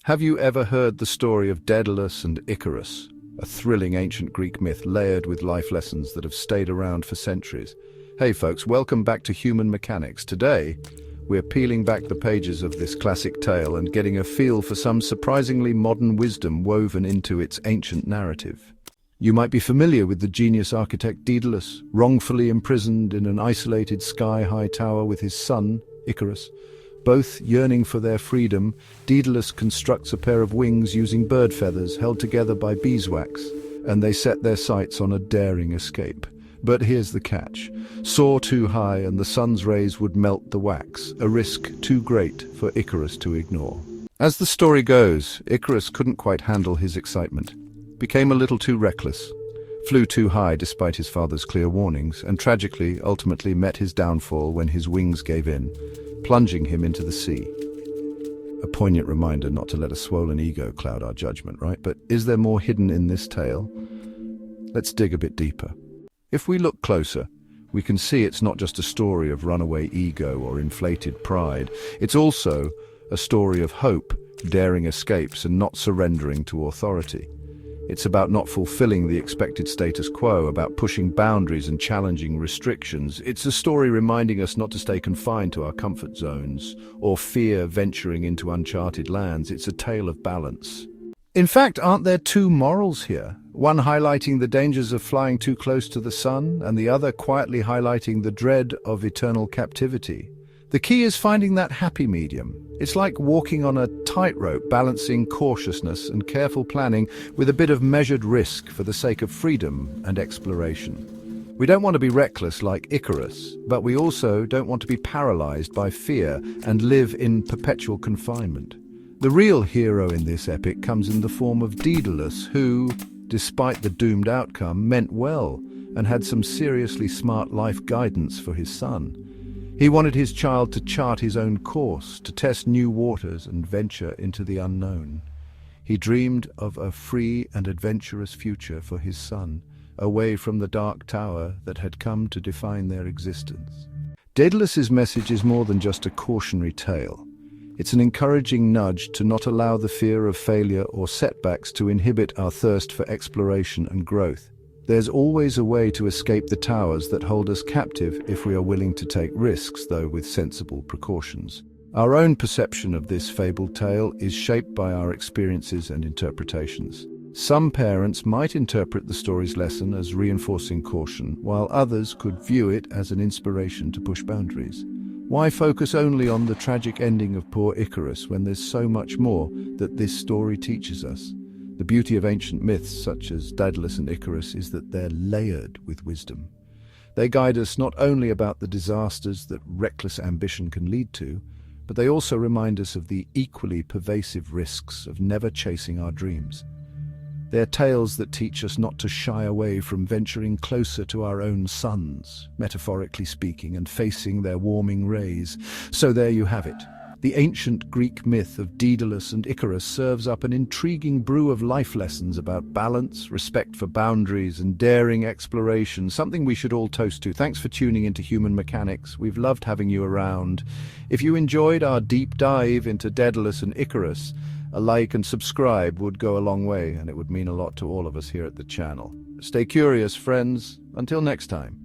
Have you ever heard the story of Daedalus and Icarus, a thrilling ancient Greek myth layered with life lessons that have stayed around for centuries? Hey folks, welcome back to Human Mechanics. Today, we're peeling back the pages of this classic tale and getting a feel for some surprisingly modern wisdom woven into its ancient narrative. You might be familiar with the genius architect Daedalus, wrongfully imprisoned in an isolated sky-high tower with his son, Icarus. Both yearning for their freedom, Daedalus constructs a pair of wings using bird feathers held together by beeswax, and they set their sights on a daring escape. But here's the catch. Soar too high and the sun's rays would melt the wax, a risk too great for Icarus to ignore. As the story goes, Icarus couldn't quite handle his excitement, became a little too reckless, flew too high despite his father's clear warnings, and tragically, ultimately met his downfall when his wings gave in, plunging him into the sea. A poignant reminder not to let a swollen ego cloud our judgment, right? But is there more hidden in this tale? Let's dig a bit deeper. If we look closer, we can see it's not just a story of runaway ego or inflated pride. It's also a story of hope, daring escapes, and not surrendering to authority. It's about not fulfilling the expected status quo, about pushing boundaries and challenging restrictions. It's a story reminding us not to stay confined to our comfort zones or fear venturing into uncharted lands. It's a tale of balance. In fact, aren't there two morals here? One highlighting the dangers of flying too close to the sun, and the other quietly highlighting the dread of eternal captivity. The key is finding that happy medium. It's like walking on a tightrope, balancing cautiousness and careful planning with a bit of measured risk for the sake of freedom and exploration. We don't want to be reckless like Icarus, but we also don't want to be paralyzed by fear and live in perpetual confinement. The real hero in this epic comes in the form of Daedalus, who, despite the doomed outcome, meant well and had some seriously smart life guidance for his son. He wanted his child to chart his own course, to test new waters and venture into the unknown. He dreamed of a free and adventurous future for his son, away from the dark tower that had come to define their existence. Daedalus's message is more than just a cautionary tale. It's an encouraging nudge to not allow the fear of failure or setbacks to inhibit our thirst for exploration and growth. There's always a way to escape the towers that hold us captive if we are willing to take risks, though with sensible precautions. Our own perception of this fabled tale is shaped by our experiences and interpretations. Some parents might interpret the story's lesson as reinforcing caution, while others could view it as an inspiration to push boundaries. Why focus only on the tragic ending of poor Icarus when there's so much more that this story teaches us? The beauty of ancient myths such as Daedalus and Icarus is that they're layered with wisdom. They guide us not only about the disasters that reckless ambition can lead to, but they also remind us of the equally pervasive risks of never chasing our dreams. They're tales that teach us not to shy away from venturing closer to our own suns, metaphorically speaking, and facing their warming rays. So there you have it. The ancient Greek myth of Daedalus and Icarus serves up an intriguing brew of life lessons about balance, respect for boundaries, and daring exploration, something we should all toast to. Thanks for tuning into Human Mechanics. We've loved having you around. If you enjoyed our deep dive into Daedalus and Icarus, a like and subscribe would go a long way, and it would mean a lot to all of us here at the channel. Stay curious, friends. Until next time.